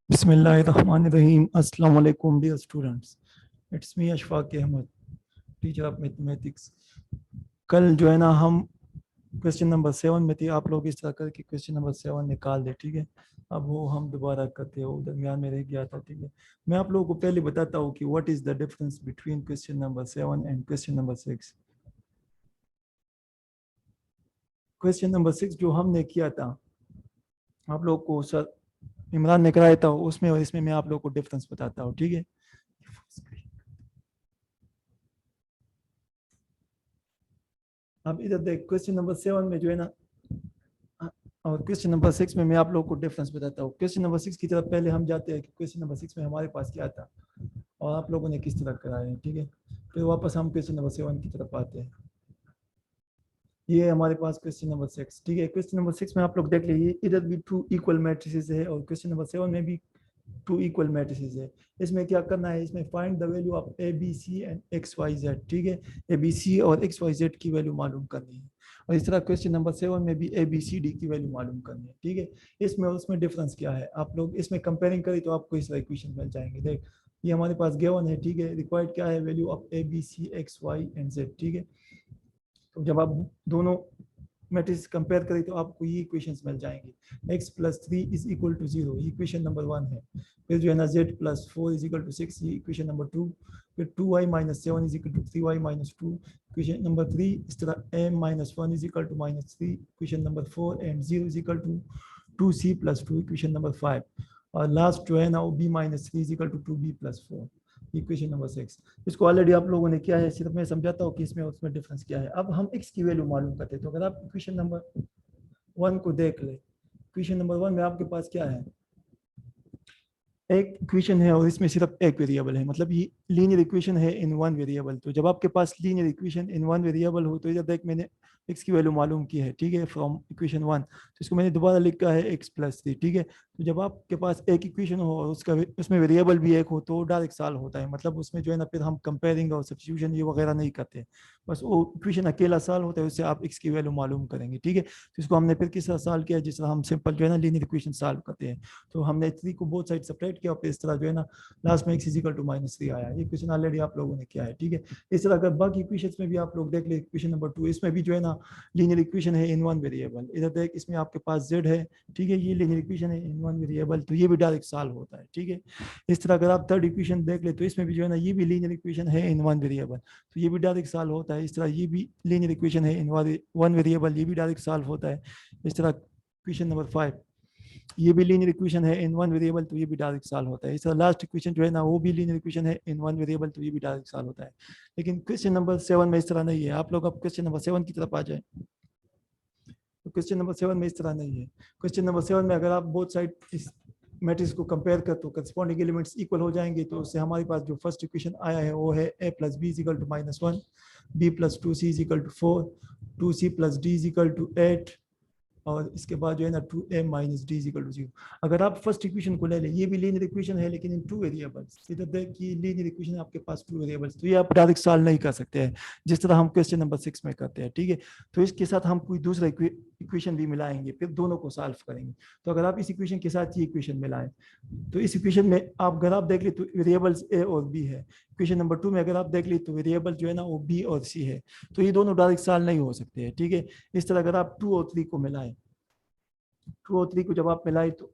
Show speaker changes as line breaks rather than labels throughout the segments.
बिस्मिल्लाहिर्रहमानिर्रहीम। अस्सलाम वालेकुम dear students, it's me Ashfaq Ahmad, teacher of mathematics. कल जो है ना हम क्वेश्चन नंबर 7 में थे, आप लोग इस तरह करके क्वेश्चन नंबर 7 निकाल दे, ठीक है। अब वो हम दोबारा करते हो, दरमियान में रह गया था, ठीक है। मैं आप लोगों को पहले बताता हूँ कि what is the difference between question number 7 and question number 6। Question number 6 जो हमने किया था, आप लोग को सर इमरान ने कराया था, उसमें और इसमें मैं आप लोग को डिफरेंस बताता हूँ, ठीक है। अब इधर देख, क्वेश्चन नंबर 7 में जो है ना, और क्वेश्चन नंबर 6 में मैं आप लोगों को डिफरेंस बताता हूँ। क्वेश्चन नंबर 6 की तरफ पहले हम जाते हैं कि क्वेश्चन नंबर 6 में हमारे पास क्या था और आप लोगों ने किस तरह कराया है, ठीक है। फिर वापस हम क्वेश्चन नंबर 7 की तरफ आते हैं। ये हमारे पास क्वेश्चन नंबर 6, ठीक है। क्वेश्चन नंबर 6 में आप लोग देख लीजिए, इधर भी 2 इक्वल मैट्रिसेस है और क्वेश्चन नंबर 7 में भी 2 इक्वल मैट्रिसेस है। इसमें क्या करना है, इसमें find the value of A B C and X Y Z, ठीक है। ए बी सी और एक्स वाई जेड की वैल्यू मालूम करनी है। और इस तरह क्वेश्चन नंबर 7 में भी ए बी सी डी की वैल्यू मालूम करनी है, ठीक है। इसमें और उसमें डिफरेंस क्या है, आप लोग इसमें कंपेयरिंग करें तो आपको इस तरह इक्वेशन मिल जाएंगे। देख, ये हमारे पास गिवन है, ठीक है। रिक्वायर्ड क्या है, value of A B C X Y and Z, ठीक है। तो जब आप दोनों मैट्रिक्स कंपेयर करें तो आपको ये इक्वेशंस मिल जाएंगे। x plus 3 is equal to 0, ये इक्वेशन नंबर 1 है। फिर जो है ना z plus 4 is equal to 6, ये इक्वेशन नंबर 2। फिर 2y minus 7 is equal to 3y minus 2, equation number 3। इस तरह m minus 1 is equal to minus 3, equation number 4। And 0 is equal to 2c plus 2, equation number 5। और last जो है ना वो b minus 3 is equal to 2b plus 4, equation number 6। इसको already आप लोगों ने किया है, सिर्फ मैं समझाता हूँ कि इसमें उसमें डिफरेंस क्या है। अब हम x की वैल्यू मालूम करते हैं। तो अगर आप इक्वेशन नंबर 1 को देख ले, इक्वेशन नंबर 1 में आपके पास क्या है, एक इक्वेशन है और इसमें सिर्फ एक वेरिएबल है, मतलब ये लीनियर इक्वेशन है इन वन वेरिएबल। तो जब आपके पास linear equation in one variable हो तो इधर देख, मैंने x की वैल्यू मालूम की है, ठीक है, फ्रॉम इक्वेशन 1। तो इसको मैंने दोबारा लिखा है x प्लस 3, ठीक है। तो जब आपके पास एक इक्वेशन हो और उसका उसमें वेरिएबल भी एक हो तो डायरेक्ट सॉल्व होता है, मतलब उसमें जो है ना फिर हम कंपेयरिंग और सब्स्टिट्यूशन ये वगैरह नहीं करते, बस वो इक्वेशन अकेला सॉल्व होता है, उससे आप x की वैल्यू मालूम करेंगे, ठीक है। तो इसको हमने फिर किस तरह सॉल्व किया, जिस तरह हम सिंपल जो है ना लीनियर इक्वेशन सॉल्व करते हैं। तो हमने 3 को बोथ साइड सेपरेट किया और फिर इस तरह जो है ना लास्ट में x is equal to minus 3 आया। ये क्वेश्चन ऑलरेडी आप लोगों ने किया है, ठीक है। इस तरह अगर बाकी इक्वेशंस में भी आप लोग देख ले, इक्वेशन नंबर 2, इसमें भी जो है ना लीनियर इक्वेशन है इन वन वेरिएबल। इधर देख, इसमें आपके पास z है, ठीक है, ये लीनियर इक्वेशन है इन वन वेरिएबल, तो ये भी डायरेक्ट सॉल्व होता है, ठीक है। इस तरह अगर आप थर्ड इक्वेशन देख ले तो इसमें भी जो है ना ये भी लीनियर इक्वेशन है इन वन वेरिएबल, तो ये भी डायरेक्ट सॉल्व होता है। इस तरह ये भी लीनियर इक्वेशन है इन वन वेरिएबल, ये भी डायरेक्ट सॉल्व होता है। इस तरह क्वेश्चन नंबर 5, ये भी लीनियर इक्वेशन है इन वन वेरिएबल, तो ये भी डायरेक्ट सॉल्व होता है। इस तरह लास्ट इक्वेशन जो है ना वो भी लीनियर इक्वेशन है इन वन वेरिएबल, तो ये भी डायरेक्ट सॉल्व होता है। लेकिन क्वेश्चन नंबर 7 में इस तरह नहीं है। आप लोग अब क्वेश्चन नंबर 7 की तरफ आ जाए, तो क्वेश्चन नंबर 7 में इस तरह नहीं है। क्वेश्चन नंबर 7 में अगर आप बोथ साइड इस मैट्रिक्स को कंपेयर कर तो करस्पॉन्डिंग एलिमेंट्स इक्वल हो जाएंगे, तो उससे हमारे पास जो फर्स्ट इक्वेशन आया है वो है a plus B is equal to minus 1, b plus 2c is equal to 4, 2c plus d is equal to 8, और इसके बाद जो है ना 2m minus D equal to 0। अगर आप फर्स्ट इक्वेशन को ले लें, ये भी लीनियर इक्वेशन है लेकिन इन 2 वेरिएबल्स। इधर देखिए लीनियर इक्वेशन है आपके पास 2 वेरिएबल्स, तो ये आप डायरेक्ट सॉल्व नहीं कर सकते हैं जिस तरह हम क्वेश्चन नंबर 6 में करते हैं, ठीक है। तो इसके साथ हम कोई दूसरा इक्वेशन भी मिलाएंगे, फिर दोनों को सॉल्व करेंगे। तो अगर आप इस इक्वेशन के साथ ये इक्वेशन मिलाएं तो इस इक्वेशन में आप अगर आप देख ले तो वेरिएबल्स ए और बी है। इक्वेशन नंबर 2 में अगर आप देख ले तो वेरिएबल जो है ना वो बी और सी है, तो ये दोनों डायरेक्ट सॉल्व नहीं हो सकते हैं, ठीक है। इस तरह अगर आप 2 और 3 को मिलाएं, 2 और 3 को जब आप मिलाए तो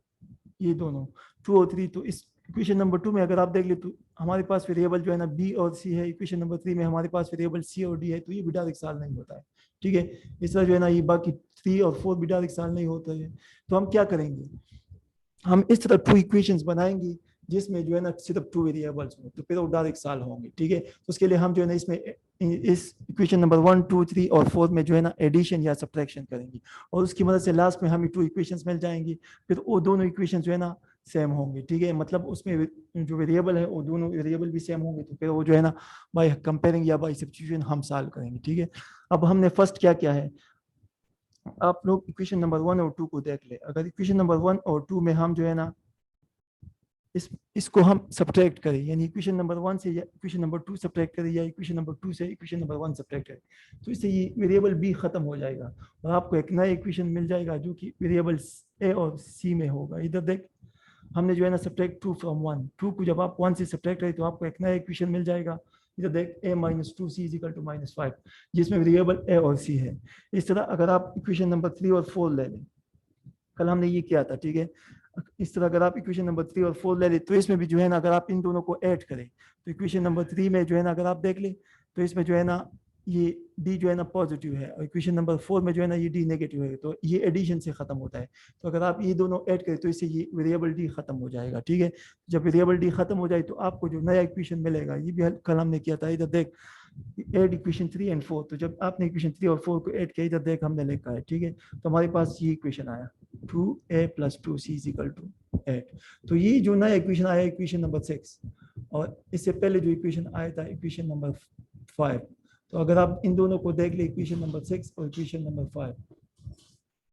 ये दोनों 2 और 3, तो इस इक्वेशन नंबर 2 में अगर आप देख ले तो हमारे पास वेरिएबल जो है ना बी और सी है। इक्वेशन नंबर 3 में हमारे पास वेरिएबल सी और डी है, तो ये भी डायरेक्ट सॉल्व नहीं होता है, ठीक है। इस तरह जो है ना ये बाकी 3 और 4 भी डायरेक्ट सॉल्व नहीं होता है। तो हम क्या करेंगे, हम इस तरह 2 इक्वेशंस बनाएंगे जिसमें जो है ना सिर्फ 2 वेरिएबल्स हो, तो फिर वो डायरेक्ट सॉल्व होंगे, ठीक है। तो उसके लिए हम जो है ना इसमें इस इक्वेशन नंबर 1, 2, 3 और 4 में जो है ना एडिशन या सब्ट्रैक्शन करेंगे और उसकी मदद से लास्ट में हमें 2 इक्वेशंस मिल जाएंगी। फिर वो दोनों इक्वेशन जो है ना सेम होंगे, ठीक है, मतलब उसमें जो वेरिएबल है वो दोनों वेरिएबल भी सेम होंगे, तो फिर वो जो है ना बाय कंपेयरिंग या बाय सब्स्टिट्यूशन हम सॉल्व करेंगे, ठीक है। अब हमने फर्स्ट क्या किया है, आप लोग इक्वेशन नंबर 1 और 2 को देख ले। अगर इक्वेशन नंबर 1 और 2 में हम जो है ना इसको हम सब्ट्रैक्ट करें, यानी इक्वेशन नंबर 1 से या इक्वेशन नंबर 2 सब्ट्रैक्ट करें या इक्वेशन नंबर 2 से इक्वेशन नंबर 1 सब्ट्रैक्ट करें, तो इससे ये वेरिएबल बी खत्म हो जाएगा और आपको एक नया इक्वेशन मिल जाएगा जो कि वेरिएबल ए और सी में होगा। इधर देख, हमने जो है ना सब्ट्रैक्ट 2 फ्रॉम 1, 2 को जब आप 1 से सब्ट्रैक्ट करें तो आपको एक नया इक्वेशन मिल जाएगा। इधर देख a minus two C is equal to -5, जिसमें वेरिएबल a और c है। इस तरह अगर आप इक्वेशन नंबर 3 और 4 ले लें, कल हमने ये किया था, ठीक है। इस तरह अगर आप इक्वेशन नंबर 3 और 4 ले लें तो इसमें भी जो है ना अगर आप इन दोनों को ऐड करें तो इक्वेशन नंबर 3 में जो है ना अगर आप देख लें तो इसमें जो है ना ये d जो है ना पॉजिटिव है और इक्वेशन नंबर 4 में जो है ना ये d नेगेटिव है, तो ये एडिशन से खत्म होता है। तो अगर आप ये दोनों ऐड करें तो इससे ये वेरिएबल d खत्म हो जाएगा, ठीक है। जब वेरिएबल d खत्म हो जाए तो आपको जो नया इक्वेशन मिलेगा, ये भी कल हमने किया था। इधर देख ऐड इक्वेशन 3 एंड 4, तो जब आपने इक्वेशन 3 और 4 को ऐड किया, इधर देख हमने लिखा है, ठीक है। तो हमारे पास ये इक्वेशन आया 2a + 2c = 8। तो ये जो नया इक्वेशन आया इक्वेशन नंबर 6, और इससे पहले जो इक्वेशन आया था इक्वेशन नंबर 5। तो अगर आप इन दोनों को देख ले, इक्वेशन नंबर 6 और इक्वेशन नंबर 5,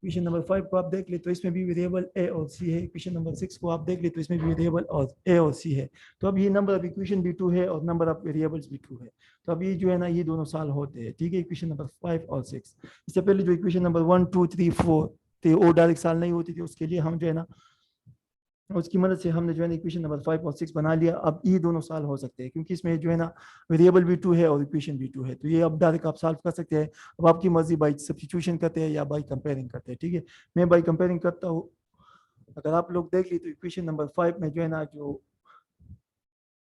इक्वेशन नंबर 5 को आप देख ले तो इसमें भी वेरिएबल a और c है। इक्वेशन नंबर 6 को आप देख ले तो इसमें भी वेरिएबल और a और c है। तो अब ये नंबर ऑफ इक्वेशन भी 2 है और नंबर ऑफ वेरिएबल्स भी 2 है। तो अब ये जो है ना ये दोनों सॉल्व होते हैं, ठीक है, इक्वेशन नंबर 5 और 6। इससे पहले जो इक्वेशन नंबर 1 2 3 4 थे वो डायरेक्ट सॉल्व नहीं होती थी, उसके लिए हम जो है ना उसकी मदद से हमने जो है ना इक्वेशन नंबर 5 और 6 बना लिया। अब ये दोनों सॉल्व हो सकते हैं क्योंकि इसमें जो है ना वेरिएबल भी 2 है और इक्वेशन भी 2 है, तो ये अब डायरेक्ट आप सॉल्व कर सकते हैं। अब आपकी मर्जी बाई सब्स्टिट्यूशन करते हैं या बाई कंपेयरिंग करते हैं, ठीक है। मैं बाई कंपेयरिंग करता हूँ। अगर आप लोग देख ली तो इक्वेशन नंबर 5 में जो है ना जो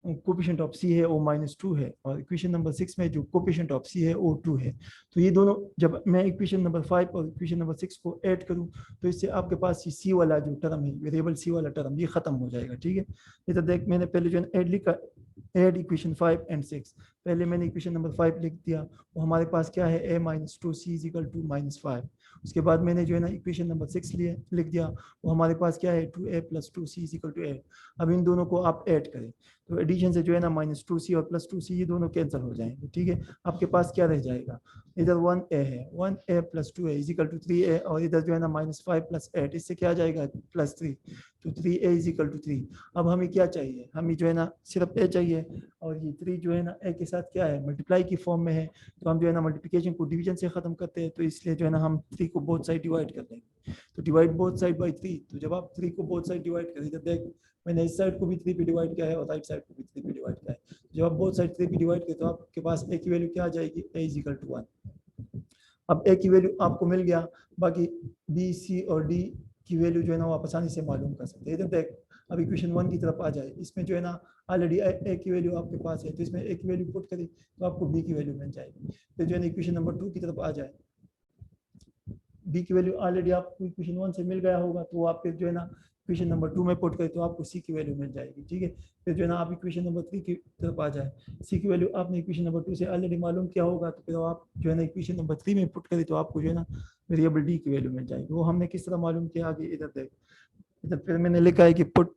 कोफिशिएंट ऑफ c है वो -2 है और इक्वेशन नंबर 6 में जो कोफिशिएंट ऑफ c है वो 2 है। तो ये दोनों जब मैं इक्वेशन नंबर 5 और इक्वेशन नंबर 6 को ऐड करूं तो इससे आपके पास ये c वाला जो टर्म है, वेरिएबल c वाला टर्म, ये खत्म हो जाएगा, ठीक है। इधर देख मैंने पहले जो है ऐड लिखा, ऐड इक्वेशन 5 एंड 6। पहले मैंने इक्वेशन नंबर 5 लिख दिया, वो हमारे पास क्या है a - 2c = -5। उसके बाद मैंने जो है ना इक्वेशन नंबर 6 लिख दिया, वो हमारे पास क्या है 2a + 2c = 8। अब इन दोनों को आप ऐड करें तो एडिशन से जो है ना -2c और +2c ये दोनों कैंसिल हो जाएंगे, ठीक है। आपके पास क्या रह जाएगा, इधर 1a है, 1a + 2a = 3a और इधर जो है ना -5 + 8, इससे क्या आ जाएगा +3, तो 3a = 3। अब हमें क्या चाहिए, हमें जो है ना सिर्फ a चाहिए और ये 3 जो है ना a के साथ क्या है मल्टीप्लाई की फॉर्म में है, तो हम जो है ना मल्टीप्लिकेशन को डिवीजन से खत्म करते हैं, तो इसलिए जो है ना हम 3 को बोथ साइड डिवाइड कर देंगे। तो डिवाइड बोथ साइड बाई 3, तो जब आप 3 को बोथ साइड डिवाइड करें, देख मैंने इस साइड को भी 3 पे डिवाइड किया है और राइट साइड को भी 3 पे डिवाइड किया है। जब आप बोथ साइड 3 पे डिवाइड करें तो आपके पास a की वैल्यू क्या आ जाएगी, a = 1। अब a की वैल्यू आपको मिल गया, बाकी b c और d की वैल्यू जो है ना वो आप आसानी से मालूम कर सकते हैं। इधर देख अब इक्वेशन 1 की तरफ आ जाए, इसमें जो है ना ऑलरेडी a की वैल्यू आपके पास है, तो इसमें a की वैल्यू पुट करें तो आपको b की वैल्यू मिल जाएगी। फिर जो है ना इक्वेशन नंबर 2 की तरफ आ जाए, b की वैल्यू ऑलरेडी आपको इक्वेशन 1 से मिल गया होगा, तो आप फिर जो है ना इक्वेशन नंबर 2 में पुट करें तो आपको c की वैल्यू मिल जाएगी, ठीक है। फिर जो है ना आप इक्वेशन नंबर 3 की तरफ आ जाए, c की वैल्यू आपने इक्वेशन नंबर 2 से ऑलरेडी मालूम किया होगा, तो फिर आप जो है ना इक्वेशन नंबर 3 में पुट करें तो आपको जो है ना वेरिएबल d की वैल्यू मिल जाएगी। वो हमने किस तरह मालूम किया, आगे इधर देख, इधर फिर मैंने लिखा है कि put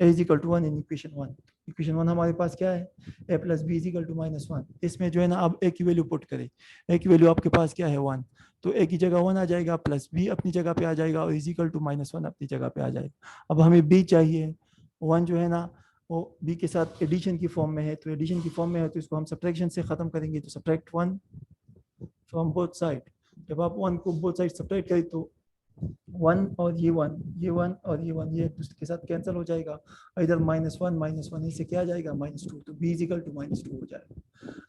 a = 1 in equation 1। Equation 1 हमारे पास क्या है, a + b = -1। इसमें जो है ना अब a की वैल्यू पुट करें, a की वैल्यू आपके पास क्या है 1, तो a की जगह 1 आ जाएगा, प्लस b अपनी जगह पे आ जाएगा और = -1 अपनी जगह पे आ जाएगा। अब हमें b चाहिए, 1 जो है ना वो b के साथ एडिशन की फॉर्म में है, तो एडिशन की फॉर्म में है तो इसको हम सब्ट्रैक्शन से खत्म करेंगे, तो सब्ट्रैक्ट 1 फ्रॉम बोथ साइड। जब आप 1 को बोथ साइड सब्ट्रैक्ट करें तो 1 और ये 1, ये 1 और ये 1 ये एक दूसरे के साथ कैंसिल हो जाएगा, इधर -1 इससे क्या आ जाएगा -2, तो b = -2 हो जाएगा।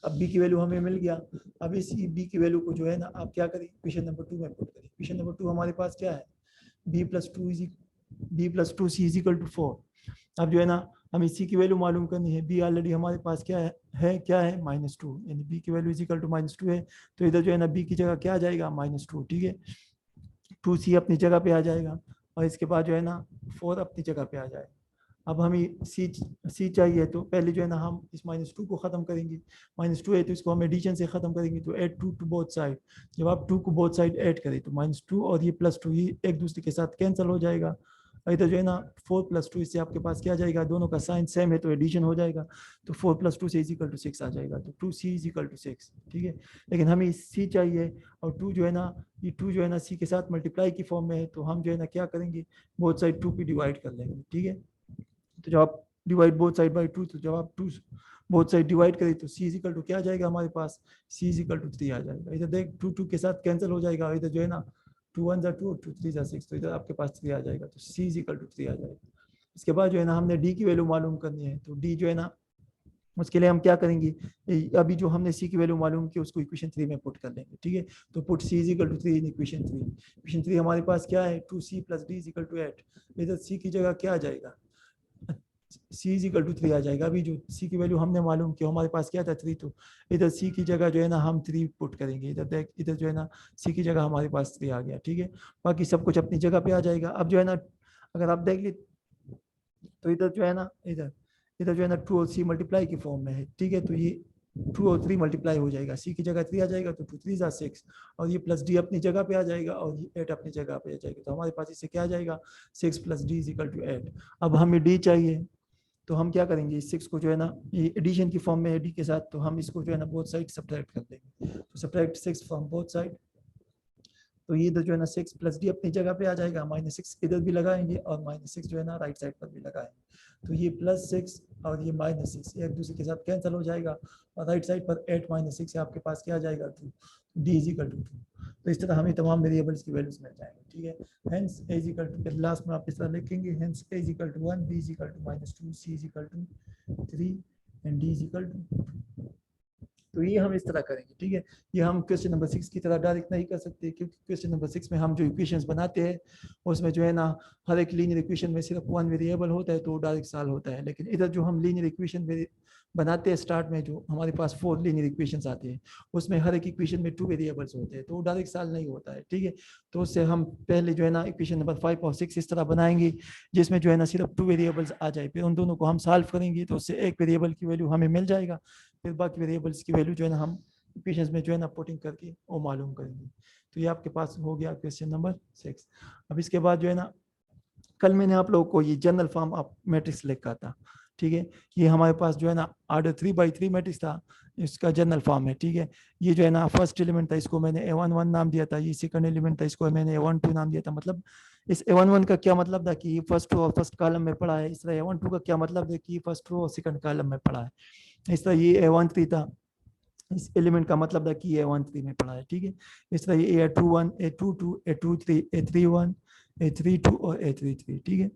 अब b की वैल्यू हमें मिल गया। अब इस b की वैल्यू को जो है ना आप क्या करें, इक्वेशन नंबर 2 में पुट करें। इक्वेशन नंबर 2 हमारे पास क्या है, b + 2c = 4। अब जो है ना हमें c की वैल्यू मालूम करनी है, b ऑलरेडी हमारे पास क्या है क्या है -2, यानी b की वैल्यू = -2 है, तो इधर जो है ना b की जगह क्या आ जाएगा -2, ठीक है। 2c अपनी जगह पे आ जाएगा और इसके बाद जो है ना 4 अपनी जगह पे आ जाएगा। अब हमें c चाहिए, तो पहले जो है ना हम इस -2 को ख़त्म करेंगे, -2 है तो इसको हम एडिशन से ख़त्म करेंगे, तो ऐड 2 टू बोथ साइड। जब आप 2 को बोथ साइड ऐड करें तो -2 और ये +2 ये एक दूसरे के साथ कैंसिल हो जाएगा, इधर जो है ना 4 + 2 इससे आपके पास क्या आ जाएगा, दोनों का साइन सेम है तो एडिशन हो जाएगा, तो 4 + 2 से = 6 आ जाएगा, तो 2c = 6, ठीक है। लेकिन हमें c चाहिए और 2 जो है ना ये 2 जो है ना c के साथ मल्टीप्लाई की फॉर्म में है, तो हम जो है ना क्या करेंगे, बोथ साइड 2 पे डिवाइड कर लेंगे, ठीक है। तो जब आप डिवाइड बोथ साइड बाई 2, तो जब आप 2 बोथ साइड डिवाइड करें तो c = क्या आ जाएगा हमारे पास, c = 3 आ जाएगा। इधर देख 2 2 के साथ कैंसिल हो जाएगा, इधर जो है ना 2 1 = 2 2 3 = 6, तो इधर आपके पास 3 आ जाएगा, तो c = 3 आ जाएगा। इसके बाद जो है ना हमने डी की वैल्यू मालूम करनी है, तो डी जो है ना उसके लिए हम क्या करेंगे, अभी जो हमने सी की वैल्यू मालूम की उसको इक्वेशन 3 में पुट कर लेंगे, ठीक है। तो put C is equal to 3 in equation 3। Equation 3 हमारे पास क्या है, 2c plus D is equal to 8। इधर सी की जगह क्या आ जाएगा, सी इज इक्वल टू 3 आ जाएगा। अभी जो सी की वैल्यू हमने मालूम किया हमारे पास क्या था 3, तो इधर सी की जगह जो है ना हम 3 पुट करेंगे। इधर देख, इधर जो है ना सी की जगह हमारे पास 3 आ गया, ठीक है। बाकी सब कुछ अपनी जगह पे आ जाएगा। अब जो है ना अगर आप देख ली तो इधर जो है ना इधर जो है ना 2 और सी मल्टीप्लाई की फॉर्म में है, ठीक है। तो ये 2 और 3 मल्टीप्लाई हो जाएगा, सी की जगह 3 आ जाएगा तो 2 3 जा 6, और ये प्लस डी अपनी जगह पे आ जाएगा और ये 8 अपनी जगह पे आ जाएगा। तो हमारे पास इससे क्या आ जाएगा, 6 plus D is equal to 8। अब हमें डी चाहिए, तो हम क्या करेंगे, इस 6 को जो है ना ये एडिशन की फॉर्म में है डी के साथ, तो हम इसको जो है ना बोथ साइड सब्ट्रैक्ट कर देंगे। तो सब्ट्रैक्ट 6 फ्रॉम बोथ साइड, तो ये इधर जो है ना 6 प्लस डी अपनी जगह पे आ जाएगा, -6 इधर भी लगाएंगे और -6 जो है ना राइट साइड पर भी लगाएंगे। तो ये +6 और ये -6 एक दूसरे के साथ कैंसिल हो जाएगा, और राइट साइड पर 8 -6 से आपके पास क्या आ जाएगा 2, डी इज इक्वल टू 2। तो इस तरह हमें तमाम वेरिएबल्स की वैल्यूज मिल जाएंगे, ठीक है। Hence a is equal to, last में आप इस तरह लिखेंगे, hence a is equal to 1, b is equal to -2, c is equal to 3 and d is equal to 2। तो ये हम इस तरह करेंगे, ठीक है। ये हम क्वेश्चन नंबर 6 की तरह डायरेक्ट नहीं कर सकते, क्योंकि क्वेश्चन नंबर 6 में हम जो इक्वेशंस बनाते हैं उसमें जो है ना हर एक लीनियर इक्वेशन में सिर्फ 1 वेरिएबल होता है, तो डायरेक्ट सॉल्व होता है। लेकिन इधर जो हम लीनियर इक्वेशन बनाते हैं स्टार्ट में, जो हमारे पास 4 लीनियर इक्वेशंस आते हैं उसमें हर एक इक्वेशन में 2 वेरिएबल्स होते हैं, तो डायरेक्ट सॉल्व नहीं होता है, ठीक है। तो उससे हम पहले जो है ना इक्वेशन नंबर 5 और 6 इस तरह बनाएंगे जिसमें जो है ना सिर्फ 2 वेरिएबल्स आ जाए, फिर उन दोनों को हम सॉल्व करेंगे तो उससे एक वेरिएबल की वैल्यू हमें मिल जाएगा, फिर बाकी वेरिएबल्स की वैल्यू जो है ना हम इक्वेशंस में जो है ना पुटिंग करके वो मालूम करेंगे। तो ये आपके पास हो गया क्वेश्चन नंबर 6। अब इसके बाद जो है ना कल मैंने आप लोगों को ये जनरल फॉर्म ऑफ मैट्रिक्स लिखा था, ठीक है। ये हमारे पास जो है ना ऑर्डर 3x3 मैट्रिक्स था, इसका जनरल फॉर्म है, ठीक है। ये जो है ना फर्स्ट एलिमेंट था, इसको मैंने A11 नाम दिया था, ये सेकंड एलिमेंट था, इसको मैंने A12 नाम दिया था। मतलब इस A11 का क्या मतलब था कि फर्स्ट रो और फर्स्ट कॉलम में पड़ा है, इस तरह A12 का क्या मतलब है कि फर्स्ट रो और सेकंड कॉलम में पड़ा है। इस तरह ये A13 था, इस एलिमेंट का मतलब था कि A13 में पड़ा है, ठीक है। इस तरह ये A21, A22, A23, A31, A32 और A33, ठीक है।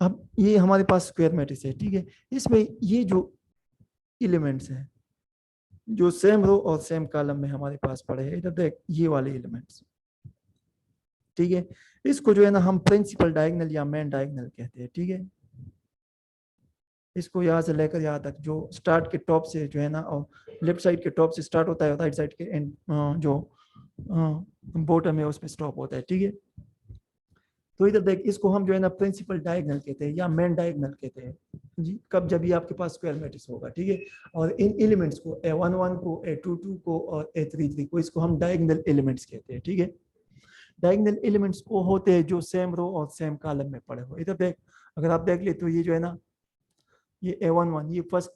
अब ये हमारे पास स्क्वायर मैट्रिक्स है, ठीक है। इसमें ये जो एलिमेंट्स हैं जो सेम रो और सेम कॉलम में हमारे पास पड़े हैं, इधर देख ये वाले एलिमेंट्स, ठीक है। इसको जो है ना हम प्रिंसिपल डायगोनल या मेन डायगोनल कहते हैं, ठीक है। इसको यहाँ से लेकर यहाँ तक जो स्टार्ट के टॉप से जो है ना और लेफ्ट साइड के टॉप से स्टार्ट होता है, राइट साइड के एंड जो बॉटम है उसमें स्टॉप होता है, ठीक है। तो इधर देख, इसको हम जो है ना प्रिंसिपल डायगोनल कहते हैं या मेन डायगोनल कहते हैं जी, कब जब ये आपके पास स्क्वायर मैट्रिक्स होगा, ठीक है। और इन एलिमेंट्स को A11 को, A22 को और A33 को, इसको हम डायगोनल एलिमेंट्स कहते हैं, ठीक है। डायगोनल एलिमेंट्स वो होते हैं जो सेम रो और सेम कॉलम में पड़े हो। इधर देख, अगर आप देख ले तो ये जो है ना ये A11 ये फर्स्ट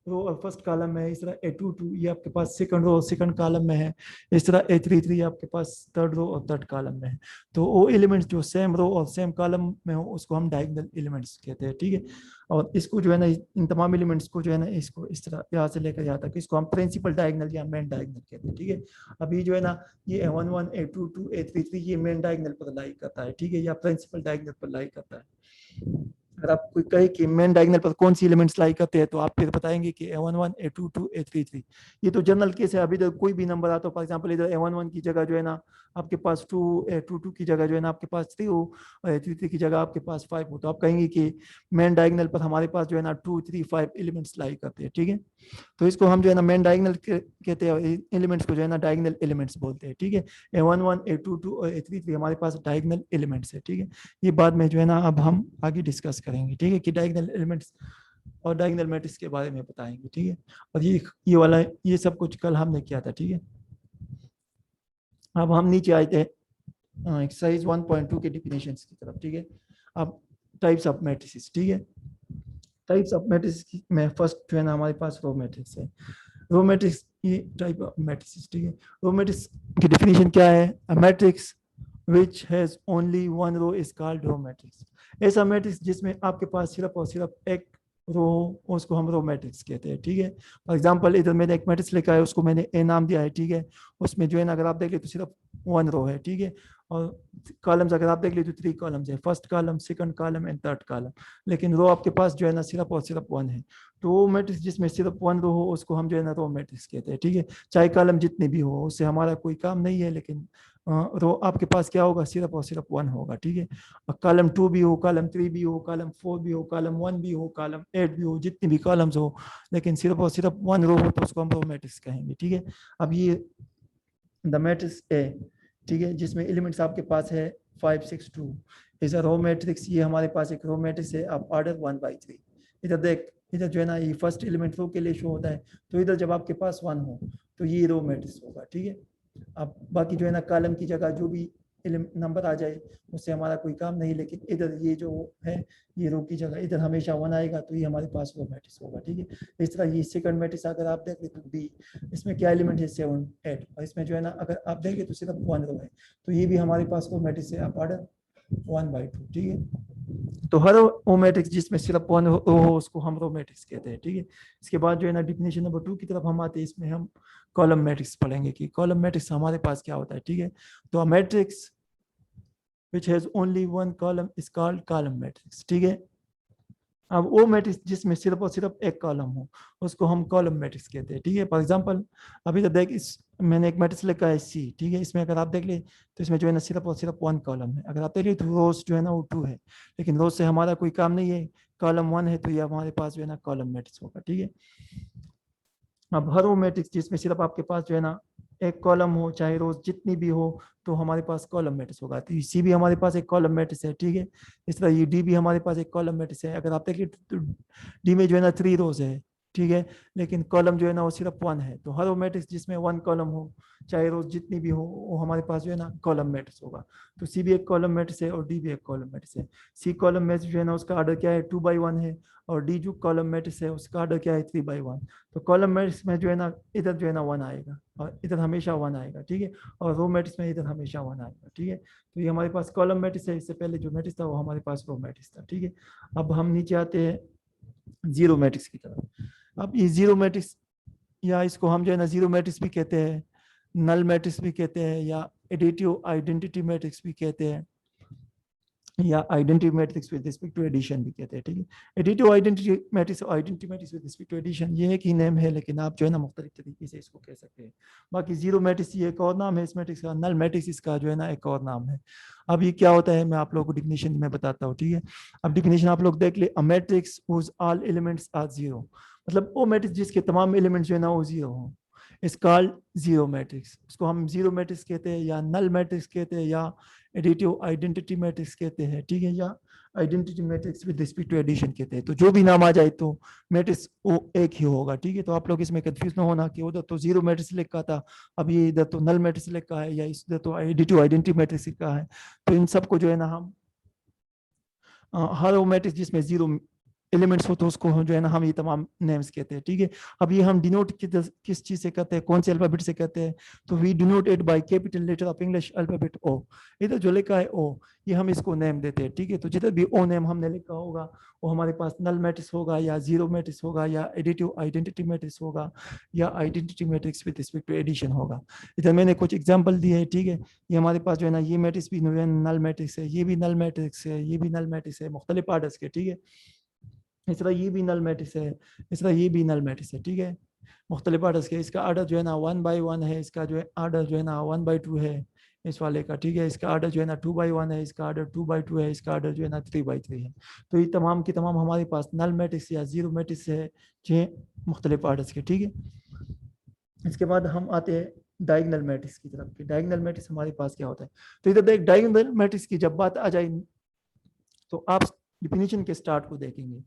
रो और फर्स्ट कॉलम में है, इस तरह A22 ये आपके पास सेकंड रो और सेकंड कॉलम में है, इस तरह A33 आपके पास थर्ड रो और थर्ड कॉलम में है। तो वो एलिमेंट्स जो सेम रो और सेम कॉलम में हो उसको हम डायगोनल एलिमेंट्स कहते हैं, ठीक है। और इसको जो है ना इन तमाम एलिमेंट्स को जो है ना इसको इस तरह यहाँ से लेकर यहाँ तक इसको हम प्रिंसिपल डायगोनल या मेन डायगोनल कहते हैं, ठीक है। अभी जो है ना ये A11, A22, A33 ये मेन डायगोनल पर लाई करता है, ठीक है, या प्रिंसिपल डायगोनल पर लाई करता है। अगर आप कोई कहे कि मेन डायगोनल पर कौन सी एलिमेंट्स लाई करते हैं तो आप फिर बताएंगे कि A11, A22, A33। ये तो जनरल केस है, अभी तक कोई भी नंबर आता हो, फॉर एग्जांपल इधर A11 की जगह जो है ना आपके पास 2, A22 की जगह जो है ना आपके पास 3 हो और A33 की जगह आपके पास 5 हो, तो आप कहेंगे कि मेन डायगोनल पर हमारे पास जो है ना 2, 3, 5 एलिमेंट्स लाई करते हैं, ठीक है। तो इसको हम जो है ना मेन डायगोनल कहते हैं, एलिमेंट्स को जो है ना डायगोनल एलिमेंट्स बोलते हैं, ठीक है। A11, A22 और A33 हमारे पास डायगोनल एलिमेंट्स है, ठीक है। ये बाद में जो है ना अब हम आगे डिस्कस करेंगे, ठीक है, कि डायगोनल एलिमेंट्स और डायगोनल मैट्रिक्स के बारे में बताएंगे, ठीक है। और ये वाला ये सब कुछ कल हमने किया था, ठीक है। अब हम नीचे आए थे एक्सरसाइज 1.2 के डिफिनेशंस की तरफ, ठीक है। अब टाइप्स ऑफ मैट्रिसेस, ठीक है। टाइप्स ऑफ मैट्रिक्स में फर्स्ट जो है ना हमारे पास रो मैट्रिक्स है। रो मैट्रिक्स ये टाइप ऑफ मैट्रिक्स, ठीक है। रो मैट्रिक्स की डेफिनेशन क्या है, a matrix which has only one row is called row matrix। ऐसा मैट्रिक्स जिसमें आपके पास सिर्फ और सिर्फ एक रो हो उसको हम रो मैट्रिक्स कहते हैं, ठीक है। फॉर एग्जांपल इधर मैंने एक मैट्रिक्स लिखा है, उसको मैंने ए नाम दिया है, ठीक है। उसमें जो है ना अगर आप देख ले तो सिर्फ 1 रो है, ठीक है। और कॉलम्स अगर आप देख ले तो 3 कॉलम्स है, first column, second column and third column. लेकिन रो आपके पास जो है ना सिर्फ और सिर्फ 1 है। तो वो मैट्रिक्स जिसमें सिर्फ 1 रो हो उसको हम जो है ना रो मैट्रिक्स कहते हैं, ठीक है। चाहे कॉलम जितने भी हो उससे हमारा कोई काम नहीं है, लेकिन रो आपके पास क्या होगा, सिर्फ और सिर्फ 1 होगा, ठीक है। कॉलम 2 भी हो, कॉलम 3 भी हो, कॉलम 4 भी हो, कॉलम 1 भी हो, कॉलम 8 भी हो, जितनी भी कॉलम्स हो, लेकिन सिर्फ और सिर्फ 1 रो हो तो उसको हम रो मैट्रिक्स कहेंगे, ठीक है। अब ये द मैट्रिक्स ए, ठीक है, जिसमें एलिमेंट्स आपके पास है 5 6 2 इज अ रो मैट्रिक्स। ये हमारे पास एक रो मैट्रिक्स है आप ऑर्डर 1/3। इधर देख, इधर जो है ना ये फर्स्ट एलिमेंट रो के लिए शो होता है, तो इधर जब आपके पास 1 हो तो ये रो मैट्रिक्स होगा, ठीक है। अब बाकी जो है ना कॉलम की जगह जो भी नंबर आ जाए उससे हमारा कोई काम नहीं, लेकिन इधर ये जो है ये रो की जगह इधर हमेशा 1 आएगा, तो ये हमारे पास रो मैट्रिक्स होगा, ठीक है। इस तरह ये सेकंड मैट्रिक्स अगर आप देख ले तो बी, इसमें क्या एलिमेंट है 7 8, और इसमें जो है ना अगर आप देखें तो सिर्फ 1 रो है, तो ये भी हमारे पास रो मैट्रिक्स है आप ऑर्डर 1/2, ठीक है। तो हर रो मैट्रिक्स जिसमें सिर्फ 1 रो हो उसको हम रो मैट्रिक्स कहते हैं, ठीक है। इसके बाद जो है ना डिफिनेशन नंबर 2 की तरफ हम आते हैं, इसमें हम कॉलम मैट्रिक्स पढ़ेंगे कि कॉलम मैट्रिक्स हमारे पास क्या होता है, ठीक है। तो matrix which has only one column is called column matrix, ठीक है। अब वो मैट्रिक्स जिसमें सिर्फ और सिर्फ एक कॉलम हो उसको हम कॉलम मैट्रिक्स कहते हैं, ठीक है। फॉर एग्जांपल अभी तो देख, इस मैंने एक मैट्रिक्स लिखा है सी, ठीक है। इसमें अगर आप देख ले तो इसमें जो है ना सिर्फ और सिर्फ 1 कॉलम है। अगर आप देख ले तो रोज जो है ना वो 2 है, लेकिन रोज से हमारा कोई काम नहीं है, कॉलम 1 है तो ये हमारे पास जो है ना कॉलम मैट्रिक्स होगा, ठीक है। अब हर वो मैट्रिक्स जिसमें सिर्फ आपके पास जो है ना एक कॉलम हो, चाहे रोज जितनी भी हो, तो हमारे पास कॉलम मैट्रिक्स होगा। तो सी भी हमारे पास एक कॉलम मैट्रिक्स है, ठीक है। इस तरह ये डी भी हमारे पास एक कॉलम मैट्रिक्स है। अगर आप देखिए तो डी में जो है ना 3 रोज है, ठीक है, लेकिन कॉलम जो है ना वो सिर्फ 1 है। तो हर वो मैट्रिक्स जिसमें 1 कॉलम हो, चाहे रोज जितनी भी हो, वो हमारे पास जो है ना कॉलम मैट्रिक्स होगा। तो सी भी एक कॉलम मैट्रिक्स है और डी भी एक कॉलम मैट्रिक्स है। सी कॉलम मैट्रिक्स जो है ना उसका ऑर्डर क्या है 2/1 है, और डी जो कॉलम मैट्रिक्स है उसका ऑर्डर क्या है 3/1। तो कॉलम मैट्रिक्स में जो है ना इधर जो है ना 1 आएगा और इधर हमेशा 1 आएगा, ठीक है। और रो मैट्रिक्स में इधर हमेशा 1 आएगा, ठीक है। तो ये हमारे पास कॉलम मैट्रिक्स है, इससे पहले जो मैट्रिक्स था वो हमारे पास रो मैट्रिक्स था, ठीक है। अब हम नीचे आते हैं जीरो मैट्रिक्स की तरफ। अब ये जीरो मैट्रिक्स, या इसको हम जो है ना जीरो मैट्रिक्स भी कहते हैं, नल मैट्रिक्स भी कहते हैं, या एडिटिव आइडेंटिटी मैट्रिक्स भी कहते हैं, या identity matrix with respect to addition भी कहते हैं, ठीक है। एडिटिव आइडेंटिटी मैट्रिक्स और identity matrix with respect to addition ये एक ही नेम है, लेकिन आप जो है ना मुख्तलिफ तरीके से इसको कह सकते हैं। बाकी जीरो मैट्रिक्स ये एक और नाम है इस मैट्रिक्स का, नल मैट्रिक्स इसका जो है ना एक और नाम है। अब ये क्या होता है मैं आप लोगों को डिफिनेशन में बताता हूँ, ठीक है। अब डिफिनेशन आप लोग देख ले, a matrix whose all elements are zero, मतलब वो मैट्रिक्स जिसके तमाम एलिमेंट्स जो है ना वो जीरो हो, इज कॉल्ड जीरो मैट्रिक्स। उसको हम जीरो मैट्रिक्स कहते हैं, या नल मैट्रिक्स कहते हैं, या एडिटिव आइडेंटिटी मैट्रिक्स कहते हैं, ठीक है, या identity matrix with respect to addition कहते हैं। तो जो भी नाम आ जाए तो मैट्रिक्स वो एक ही होगा, ठीक है। तो आप लोग इसमें कंफ्यूज ना होना कि उधर तो जीरो मैट्रिक्स लिखा था, अब ये इधर तो नल मैट्रिक्स लिखा है, या इधर तो एडिटिव आइडेंटिटी मैट्रिक्स लिखा है। तो इन सबको जो है ना हम हर वो मैट्रिक्स जिसमें जीरो एलिमेंट्स हो तो उसको जो है ना हम ये तमाम नेम्स कहते हैं, ठीक है। अब ये हम डिनोट किस चीज से करते हैं, कौन से अल्फाबेट से करते हैं, तो we denote it by capital letter of English alphabet O. इधर जो लिखा है ओ, ये हम इसको नेम देते हैं, ठीक है। तो जिधर भी ओ नेम हमने लिखा होगा वो हमारे पास नल मैट्रिक्स होगा, या जीरो मैट्रिक्स होगा, या एडिटिव आइडेंटिटी मैट्रिक्स होगा, या identity matrix with respect to addition होगा। इधर मैंने कुछ एग्जांपल दिए हैं, ठीक है। ये हमारे पास जो है ना ये मैट्रिक्स भी नल मैट्रिक्स है, ये भी नल मैट्रिक्स है, ये भी नल मैट्रिक्स है, मुख्तलिफ ऑर्डर्स के, ठीक है। इस तरह ये भी नल मैट्रिक्स है, इस तरह ये भी नल मैट्रिक्स है, ठीक है। मुख्तलिफ ऑर्डर्स के, इसका ऑर्डर जो है ना 1/1 है, इसका जो है ऑर्डर जो है ना 1/2 है इस वाले का, ठीक है। इसका ऑर्डर जो है ना 2/1 है, इसका ऑर्डर 2/2 है, इसका ऑर्डर जो है ना 3/3 है। तो ये तमाम की तमाम हमारे पास नल मैट्रिक्स या जीरो मैट्रिक्स है जो मुख्तलिफ ऑर्डर्स के, ठीक है। इसके बाद हम आते हैं डायगोनल मैट्रिक्स की तरफ। डायगोनल मैट्रिक्स हमारे पास क्या होता है, तो इधर देख डायगोनल मैट्रिक्स की जब बात आ जाए तो आप डिफिनीशन के स्टार्ट को देखेंगे।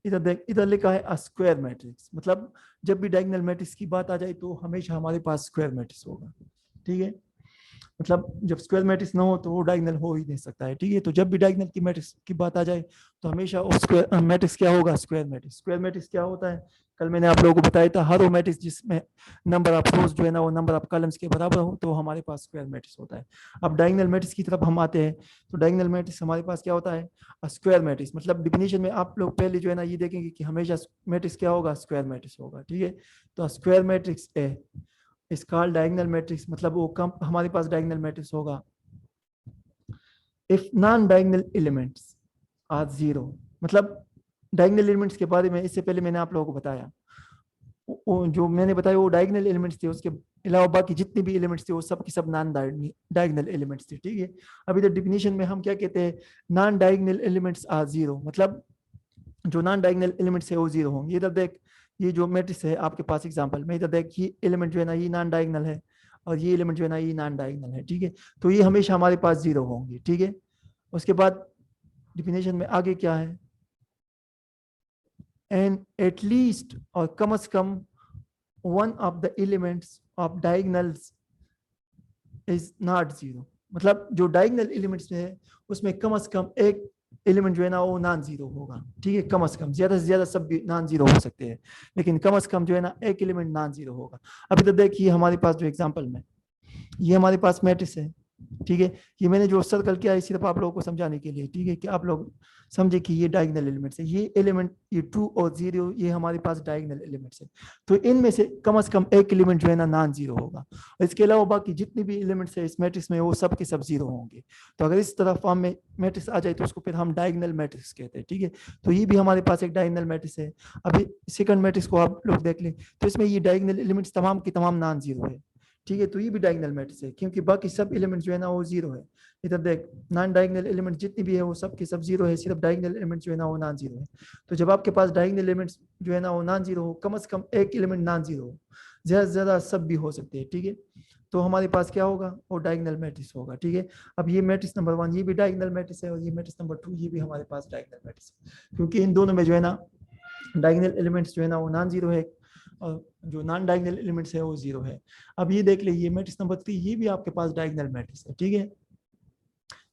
इधर देख, इधर लिखा है स्क्वायर मैट्रिक्स, मतलब जब भी डायगोनल मैट्रिक्स की बात आ जाए तो हमेशा हमारे पास स्क्वायर मैट्रिक्स होगा, ठीक है। मतलब जब स्क्वायर मैट्रिक्स ना हो तो वो डायगोनल हो ही नहीं सकता है, ठीक है। तो जब भी डायगोनल की मैट्रिक्स की बात आ जाए तो हमेशा वो स्क्वायर मैट्रिक्स क्या होगा, स्क्वायर मैट्रिक्स। स्क्वायर मैट्रिक्स क्या होता है, कल मैंने आप लोगों को बताया था, हर वो मैट्रिक्स जिसमें नंबर ऑफ रोज जो है ना वो नंबर ऑफ कॉलम्स के बराबर हो तो हमारे पास स्क्वायर मैट्रिक्स होता है। अब डायगोनल मैट्रिक्स की तरफ हम आते हैं, तो डायगोनल मैट्रिक्स हमारे पास क्या होता है, स्क्वायर मैट्रिक्स। मतलब डिफिनेशन में आप लोग पहले जो है ना ये देखेंगे कि हमेशा मैट्रिक्स क्या होगा, स्क्वायर मैट्रिक्स होगा, ठीक है। तो square matrix A is called diagonal matrix, मतलब वो कम हमारे पास डायगोनल मैट्रिक्स होगा if non diagonal elements are zero. मतलब डायगोनल एलिमेंट्स के बारे में इससे पहले मैंने आप लोगों को बताया, जो मैंने बताया वो डायगोनल एलिमेंट्स थे, उसके अलावा बाकी जितने भी एलिमेंट्स थे वो सब की सब नॉन डायगोनल एलिमेंट्स थे, ठीक है। अभी तो डिफिनेशन में हम क्या कहते हैं, non diagonal elements are zero, मतलब जो नॉन डायगोनल एलिमेंट्स है वो जीरो होंगे। इधर देख, ये जो मैट्रिक्स है आपके पास एग्जांपल में, इधर देख ये एलिमेंट जो है ना ये नॉन डायगोनल है और ये एलिमेंट जो है ना ये नॉन डायगोनल है, ठीक है। तो ये हमेशा हमारे पास जीरो होंगे, ठीक है। उसके बाद डिफिनेशन में आगे क्या है, एंड एट लीस्ट और कम से कम one of the elements of diagonals is not zero। मतलब जो डायगोनल एलिमेंट्स में है उसमें कम से कम एक एलिमेंट जो है ना वो नॉन जीरो होगा, ठीक है। कम से कम, ज्यादा से ज्यादा सब भी नॉन जीरो हो सकते हैं, लेकिन कम से कम जो है ना एक एलिमेंट नॉन जीरो होगा। अभी तो देखिए हमारे पास जो एग्जांपल में ये हमारे पास मैट्रिक्स है, ठीक है। ये मैंने जो सर्कल किया है सिर्फ आप लोगों को समझाने के लिए, ठीक है, कि आप लोग समझे कि ये डायगोनल एलिमेंट्स है। ये एलिमेंट ये 2 और 0 ये हमारे पास डायगोनल एलिमेंट्स है। तो इनमें से कम से कम एक एलिमेंट जो है ना नॉन जीरो होगा, और इसके अलावा बाकी जितने भी एलिमेंट्स है इस मैट्रिक्स में वो सब के सब जीरो होंगे। तो अगर इस तरह फॉर्म में मैट्रिक्स आ जाए तो उसको फिर हम डायगोनल मैट्रिक्स कहते हैं, ठीक है। तो ये भी हमारे पास एक डायगोनल मैट्रिक्स है। अभी सेकंड मैट्रिक्स को आप लोग देख लें तो इसमें ये डायगोनल एलिमेंट्स तमाम के तमाम नॉन जीरो है, ठीक है। तो ये भी डायगोनल मैट्रिक्स है क्योंकि बाकी सब एलिमेंट जो है ना वो जीरो है। इधर देख, नॉन डायगोनल एलिमेंट जितनी भी है वो सब के सब जीरो है, सिर्फ डायगोनल एलिमेंट जो है ना वो नॉन जीरो है। तो जब आपके पास डायगोनल एलिमेंट्स जो है ना वो नॉन जीरो हो, कम से कम एक एलिमेंट नॉन जीरो हो, ज्यादा से ज्यादा सब भी हो सकते हैं, ठीक है। तो हमारे पास क्या होगा, वो डायगोनल मैट्रिक्स होगा, ठीक है। अब ये मैट्रिक्स नंबर 1 ये भी डायगोनल मैट्रिक्स है और ये मैट्रिक्स नंबर 2 ये भी हमारे पास डायगोनल मैट्रिक्स है, क्योंकि इन दोनों में जो है ना डायगोनल एलिमेंट्स जो है ना वो नॉन जीरो है और जो नॉन डायगोनल एलिमेंट्स है वो जीरो है। अब ये देख लीजिए मैट्रिक्स नंबर 3 ये भी आपके पास डायगोनल मैट्रिक्स है, ठीक है।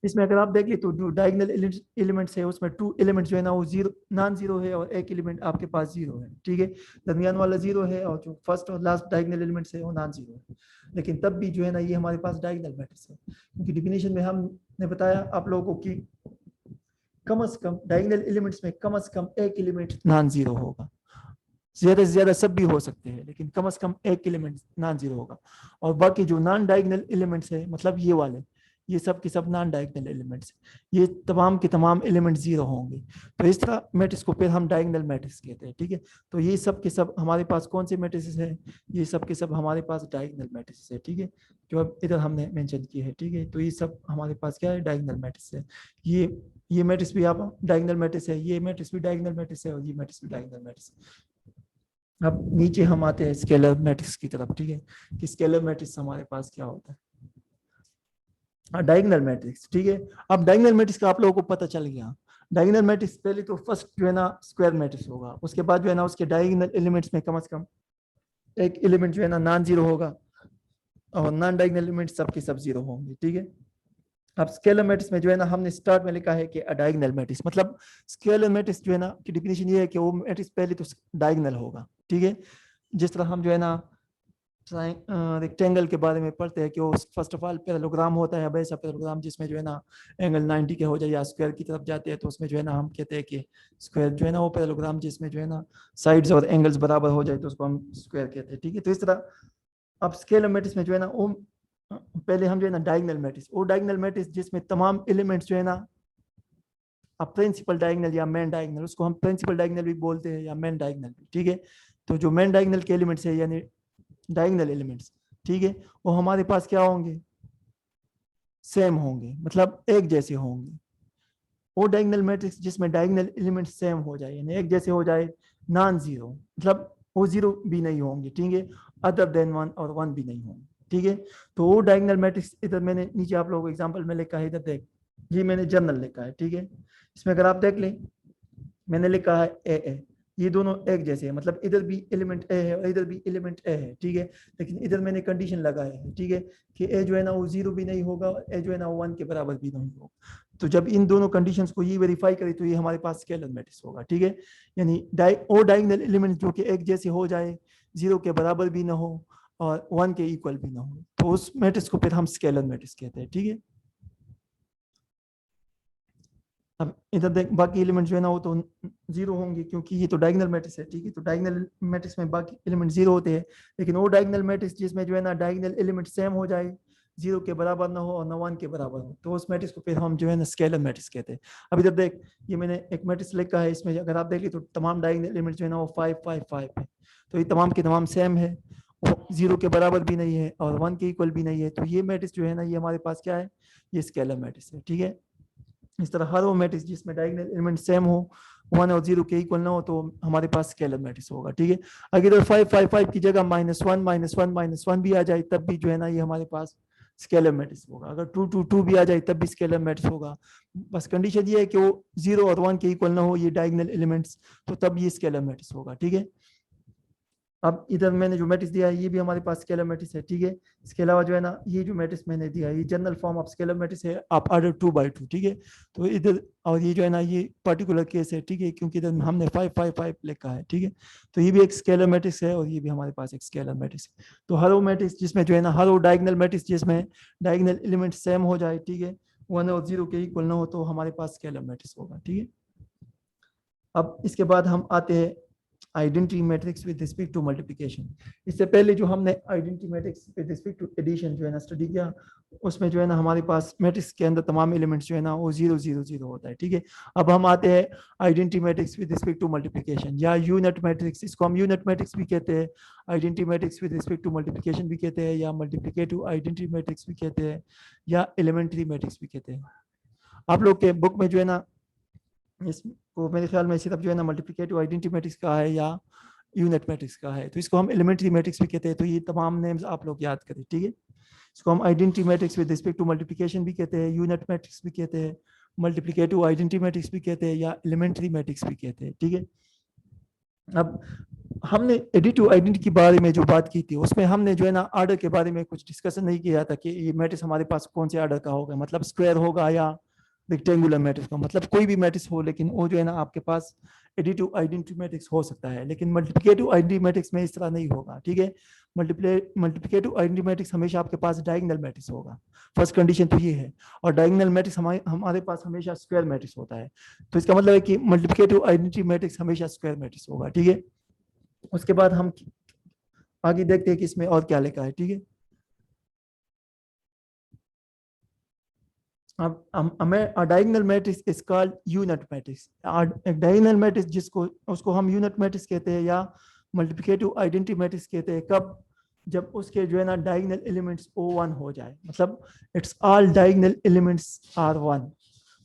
इसमें अगर आप देख ले तो जो डायगोनल एलिमेंट्स है उसमें 2 एलिमेंट जो है ना वो जीरो नॉन जीरो है और एक एलिमेंट आपके पास जीरो है, ठीक है। दरमियान वाला जीरो है और जो फर्स्ट और लास्ट डायगोनल एलिमेंट्स है वो नॉन जीरो है, लेकिन तब भी जो है ना ये हमारे पास डायगोनल मैट्रिक्स है, क्योंकि डिफिनेशन में हमने बताया आप लोगों को कि कम से कम डायगोनल एलिमेंट्स में कम से कम एक एलिमेंट नॉन जीरो होगा, ज्यादा से ज्यादा सब भी हो सकते हैं लेकिन कम से कम एक एलिमेंट नॉन जीरो होगा। और बाकी जो नॉन डायगोनल एलिमेंट्स है मतलब ये वाले ये सब के सब नॉन डायगोनल एलिमेंट्स, ये तमाम के तमाम एलिमेंट जीरो होंगे। तो इस तरह मैट्रिक्स को फिर हम डायगोनल मैट्रिक्स कहते हैं, ठीक है। तो ये सब के सब हमारे पास कौन से मैट्रिक्स है, ये सब के सब हमारे पास डायगोनल मैट्रिक्स है, ठीक है, जो अब इधर हमने मेंशन किए है, ठीक है। तो ये सब हमारे पास क्या है, डायगोनल मैट्रिक्स है। ये मैट्रिक्स भी आप डायगोनल मैट्रिक्स है, ये मैट्रिक्स भी डायगोनल मैट्रिक्स है और ये मैट्रिक्स भी डायगोनल मैट्रिक्स है। अब नीचे हम आते हैं स्केलर मैट्रिक्स की तरफ, ठीक है, कि स्केलर मैट्रिक्स हमारे पास क्या होता है, डायगोनल मैट्रिक्स, ठीक है। अब डायगोनल मैट्रिक्स का आप लोगों को पता चल गया। डायगोनल मैट्रिक्स पहले तो फर्स्ट जो है ना स्क्वायर मैट्रिक्स होगा, उसके बाद जो है ना उसके डायगोनल एलिमेंट्स में कम से कम एक एलिमेंट जो है ना नॉन जीरो होगा और नॉन डायगोनल एलिमेंट सबके सब जीरो होंगे, ठीक है। अब स्केलर मैट्रिक्स में जो है ना हमने स्टार्ट में लिखा है कि डायगोनल मैट्रिक्स, मतलब स्केलर मैट्रिक्स जो है ना की डिफिनेशन ये है कि वो मैट्रिक्स पहले तो डायगोनल होगा, ठीक है। जिस तरह हम जो है ना रेक्टेंगल के बारे में पढ़ते हैं कि वो फर्स्ट ऑफ ऑल पैरेललोग्राम होता है, वैसा पैरेललोग्राम जिसमें जो है ना एंगल 90 के हो जाए या स्क्वायर की तरफ जाते हैं तो उसमें जो है ना हम कहते हैं कि स्क्वायर जो है ना वो पैरेललोग्राम जिसमें जो है ना साइड्स और एंगल्स बराबर हो जाए तो उसको हम स्क्वायर कहते हैं, ठीक है। तो इस तरह अब स्केलर मैट्रिक्स में जो है ना वो पहले हम जो है ना डायगोनल मैट्रिक्स, वो डायगोनल मैट्रिक्स जिसमें तमाम एलिमेंट्स जो है ना अब प्रिंसिपल डायगोनल या मेन डायगोनल, उसको हम प्रिंसिपल डायगोनल भी बोलते हैं या मेन डायगोनल भी, ठीक है। तो जो मेन डायगोनल के एलिमेंट्स है यानी डायगोनल एलिमेंट्स, ठीक है, वो हमारे पास क्या होंगे, सेम होंगे, मतलब एक जैसे होंगे। वो डायगोनल मैट्रिक्स जिसमें डायगोनल एलिमेंट सेम हो जाए यानी एक जैसे हो जाए, नॉन जीरो, मतलब वो जीरो भी नहीं होंगे, ठीक है, अदर देन 1 और 1 भी नहीं होंगे, ठीक है। तो वो डायगोनल मैट्रिक्स इधर मैंने नीचे आप लोगों को एग्जांपल में लिखा है, इधर देख ये मैंने जनरल लिखा है, ठीक है। इसमें अगर आप देख लें मैंने लिखा है ए ए, ये दोनों एक जैसे हैं, मतलब इधर भी एलिमेंट ए है और इधर भी एलिमेंट ए है, ठीक है। लेकिन इधर मैंने कंडीशन लगाया है, ठीक है, कि ए जो है ना वो 0 भी नहीं होगा और ए जो है ना वो 1 के बराबर भी नहीं होगा। तो जब इन दोनों कंडीशंस को ये वेरीफाई करें तो ये हमारे पास स्केलर मैट्रिक्स होगा, ठीक है। यानी ओ डायगोनल एलिमेंट जो कि एक जैसे हो जाए, 0 के बराबर भी ना हो और 1 के इक्वल भी ना हो, तो उस मैट्रिक्स को फिर हम स्केलर मैट्रिक्स कहते हैं, ठीक है। अब इधर देख, बाकी एलिमेंट जो है ना वो तो 0 होंगे क्योंकि ये तो डायगोनल मैट्रिक्स है, ठीक है। तो डायगोनल मैट्रिक्स में बाकी एलिमेंट 0 होते हैं, लेकिन वो डायगोनल मैट्रिक्स जिसमें जो है ना डायगोनल एलिमेंट सेम हो जाए, 0 के बराबर ना हो और ना 1 के बराबर हो, तो उस मैट्रिक्स को फिर हम जो है ना स्केलर मैट्रिक्स कहते हैं। अब इधर देख, ये मैंने एक मैट्रिक्स लिखा है, इसमें अगर आप देखिए तो तमाम डायगोनल एलिमेंट जो है ना वो 5 5 5 है, तो ये तमाम के तमाम सेम है, 0 के बराबर भी नहीं है और 1 के इक्वल भी नहीं है, तो ये मैट्रिक्स जो है ना ये हमारे पास क्या है, ये स्केलर मैट्रिक्स है, ठीक है। इस तरह हर वो मैट्रिक्स जिसमें डायगोनल एलिमेंट सेम हो, 1 और 0 के इक्वल ना हो, तो हमारे पास स्केलर मैट्रिक्स होगा, ठीक है। अगर 5 5 5 की जगह -1 -1 -1 भी आ जाए तब भी जो है ना ये हमारे पास स्केलर मैट्रिक्स होगा। अगर 2 2 2 भी आ जाए तब भी स्केलर मैट्रिक्स होगा। बस कंडीशन ये है कि वो 0 और 1 के इक्वल ना हो ये डायगोनल एलिमेंट्स, तो तब ये स्केलर मैट्रिक्स होगा, ठीक है। अब इधर मैंने जो मैट्रिक्स दिया है ये भी हमारे पास स्केलर मैट्रिक्स है, ठीक है। इसके अलावा जो है ना ये जो मैट्रिक्स मैंने दिया है ये general form of scalar matrix है, आप ऑर्डर 2 by 2, ठीक है। तो इधर और ये जो है ना ये पर्टिकुलर केस है, ठीक है, क्योंकि इधर हमने 5 5 5 लिखा है, ठीक है। तो ये भी एक स्केलर मैट्रिक्स है और ये भी हमारे पास एक स्केलर मैट्रिक्स है। तो हर वो मैट्रिक्स जिसमें जो है ना हर वो डायगोनल मैट्रिक्स जिसमें डायगोनल एलिमेंट सेम हो जाए, ठीक है, 1 और 0 के इक्वल ना हो, तो हमारे पास स्केलर मैट्रिक्स होगा, ठीक है। अब इसके बाद हम आते हैं identity matrix with respect to multiplication. इससे पहले जो हमने identity matrix with respect to addition जो है ना स्टडी किया, उसमें जो है ना हमारे पास मैट्रिक्स के अंदर तमाम एलिमेंट्स जो है ना वो 0 0 0 होता है, ठीक है। अब हम आते हैं identity matrix with respect to multiplication या यूनिट मैट्रिक्स, इसको हम यूनिट मैट्रिक्स भी कहते हैं, identity matrix with respect to multiplication भी कहते हैं, या मल्टीप्लिकेटिव आइडेंटिटी मैट्रिक्स भी कहते हैं, या एलिमेंट्री मैट्रिक्स भी कहते हैं। आप लोग के बुक में जो है ना इसको मेरे ख्याल में सिर्फ जो है ना मल्टीप्लिकेटिव आइडेंटिटी मैट्रिक्स का है या यूनिट मैट्रिक्स का है, तो इसको हम एलिमेंट्री मैट्रिक्स भी कहते हैं। तो ये तमाम नेम्स आप लोग याद करें, ठीक है। इसको हम identity matrix with respect to multiplication भी कहते हैं, यूनिट मैट्रिक्स भी कहते हैं, मल्टीप्लिकेटिव आइडेंटिटी मैट्रिक्स भी कहते हैं, या एलिमेंट्री मैट्रिक्स भी कहते हैं, ठीक है। अब हमने एडिटिव आइडेंटिटी के बारे में जो बात की थी उसमें हमने जो है ना आर्डर के बारे में कुछ डिस्कशन नहीं किया था कि ये मैट्रिक्स हमारे पास कौन से आर्डर का होगा, मतलब स्क्वायर होगा या रेक्टेंगुलर मैट्रिक्स का, मतलब कोई भी मैट्रिक्स हो, लेकिन वो जो है ना आपके पास एडिटिव आइडेंटिटी मैट्रिक्स हो सकता है, लेकिन मल्टीप्लिकेटिव आइडेंटिटी मैट्रिक्स में इस तरह नहीं होगा, ठीक है। मल्टीप्लिकेटिव आइडेंटिटी मैट्रिक्स हमेशा आपके पास डायगोनल मैट्रिक्स होगा, फर्स्ट कंडीशन तो ये है। और डायगोनल मैट्रिक्स हमारे पास हमेशा स्क्वायर मैट्रिक्स होता है, तो इसका मतलब है कि मल्टीप्लिकेटिव आइडेंटिटी मैट्रिक्स हमेशा स्क्वायर मैट्रिक्स होगा, ठीक है। उसके बाद हम आगे देखते हैं कि इसमें और क्या लिखा है, ठीक है। अब हमें diagonal matrix is called unit matrix. एक डायगोनल मैट्रिक्स जिसको उसको हम यूनिट मैट्रिक्स कहते हैं या मल्टीप्लिकेटिव आइडेंटिटी मैट्रिक्स कहते हैं, कब, जब उसके जो है ना डायगोनल एलिमेंट्स O1 हो जाए, मतलब it's all diagonal elements are 1,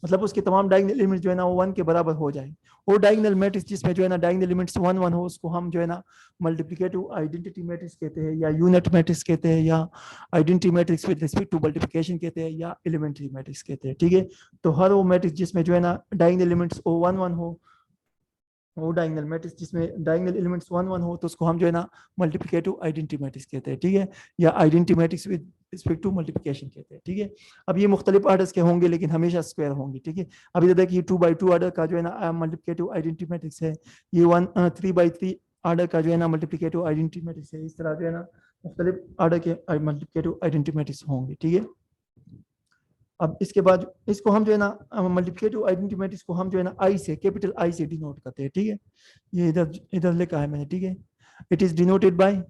मतलब उसके तमाम डायगोनल एलिमेंट्स जो है ना वो 1 के बराबर हो जाए। वो डायगोनल मैट्रिक्स जिसमें जो है ना डायगोनल एलिमेंट्स 1 1 हो, उसको हम जो है ना मल्टीप्लिकेटिव आइडेंटिटी मैट्रिक्स कहते हैं, या यूनिट मैट्रिक्स कहते हैं, या identity matrix with respect to multiplication कहते हैं, या एलिमेंट्री मैट्रिक्स कहते हैं, ठीक है। तो हर वो मैट्रिक्स जिसमें जो है ना डायगोनल एलिमेंट्स O1 1 हो, वो डायगोनल मैट्रिक्स जिसमें डायगोनल एलिमेंट्स 1 1 हो, तो उसको हम जो है ना मल्टीप्लिकेटिव आइडेंटिटी मैट्रिक्स कहते हैं, ठीक है, या identity matrix with respect to multiplication कहते हैं, ठीक है। अब ये मुख्तलिफ आर्डर्स के होंगे लेकिन हमेशा स्क्वायर होंगे, ठीक है। अब इधर देखिए 2 by 2 आर्डर का जो है ना मल्टीप्लिकेटिव आइडेंटिटी मैट्रिक्स है, ये 3 by 3 आर्डर का जो है ना मल्टीप्लिकेटिव आइडेंटिटी मैट्रिक्स है। इस तरह जो है ना मुख्तलिफ आर्डर के मल्टीप्लिकेटिव आइडेंटिटी मैट्रिक्स होंगे, ठीक है। अब इसके बाद इसको हम जो है ना मल्टीप्लिकेटिव आइडेंटिटी मैट्रिक्स को हम जो है ना आई से, कैपिटल आई से डिनोट करते हैं, ठीक है। ये इधर इधर लिखा है मैंने, ठीक है। It is denoted by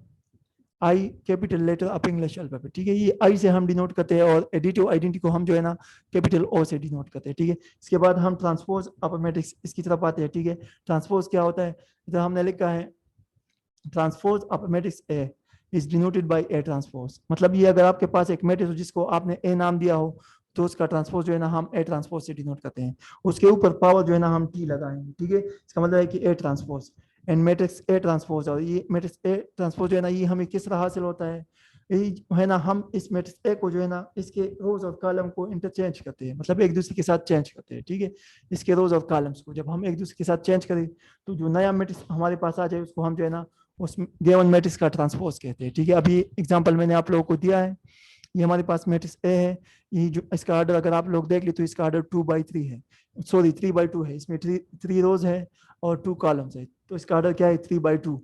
I capital letter of English alphabet, ठीक है। ये आई से हम डिनोट करते हैं और एडिटिव आइडेंटिटी को हम जो है ना कैपिटल ओ से डिनोट करते हैं, ठीक है। इसके बाद हम ट्रांसपोज ऑफ मैट्रिक्स इसकी तरफ आते हैं, ठीक है। ट्रांसपोज क्या होता है, इधर हमने लिखा है transpose of matrix A is denoted bye A transpose, मतलब ये अगर आपके पास एक मैट्रिक्स हो जिसको आपने ए नाम दिया हो, तो उसका ट्रांसपोज जो है ना हम ए ट्रांसपोज से डिनोट करते हैं, उसके ऊपर पावर जो है ना हम टी लगाएंगे, ठीक है। इसका मतलब है कि A transpose and matrix A transpose, और ये मैट्रिक्स ए ट्रांसपोज जो है ना ये हमें किस तरह हासिल होता है, यही है ना, हम इस मैट्रिक्स ए को जो है ना इसके रोज और कॉलम को इंटरचेंज करते हैं, मतलब एक दूसरे के साथ चेंज करते हैं, ठीक है। इसके रोज और कॉलम्स को जब हम एक दूसरे के साथ चेंज करें तो जो नया मैट्रिक्स हमारे पास आ जाए उसको हम जो है ना उस गिवन मैट्रिक्स का ट्रांसपोज कहते हैं, ठीक है। अभी एग्जांपल मैंने आप लोगों को दिया है, ये हमारे पास मैट्रिक्स ए है, ये जो इसका ऑर्डर अगर आप लोग देख ले तो इसका ऑर्डर 2/3 है, सॉरी 3/2 है, इसमें 3 रोज है और 2 कॉलम्स है, तो इसका ऑर्डर क्या है 3/2।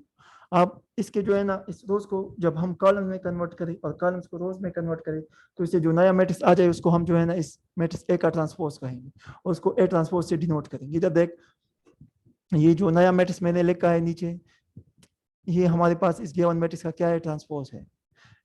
अब इसके जो है ना इस रोज को जब हम कॉलम में कन्वर्ट करें और कॉलम्स को रोज में कन्वर्ट करें तो इससे जो नया मैट्रिक्स आ जाए उसको हम जो है ना इस मैट्रिक्स ए का ट्रांसपोज कहेंगे और उसको ए ट्रांसपोज से डिनोट करेंगे। इधर देख, ये जो नया मैट्रिक्स मैंने लिखा है नीचे, ये हमारे पास इस गिवन मैट्रिक्स का क्या है ट्रांसपोज है।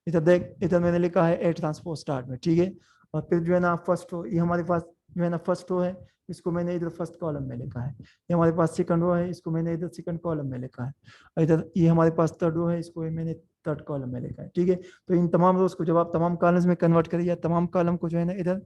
इधर देख, इधर मैंने लिखा है ए ट्रांसपोज स्टार्ट में, ठीक है। और फिर जो है ना फर्स्ट रो, ये हमारे पास जो है ना फर्स्ट रो है, इसको मैंने इधर फर्स्ट कॉलम में लिखा है। ये हमारे पास सेकंड रो है, इसको मैंने इधर सेकंड कॉलम में लिखा है। और इधर ये हमारे पास थर्ड रो है, इसको मैंने थर्ड कॉलम में लिखा है, ठीक है। तो इन तमाम रोज को जब आप तमाम कॉलम्स में कन्वर्ट करिए या तमाम कॉलम को जो है ना इधर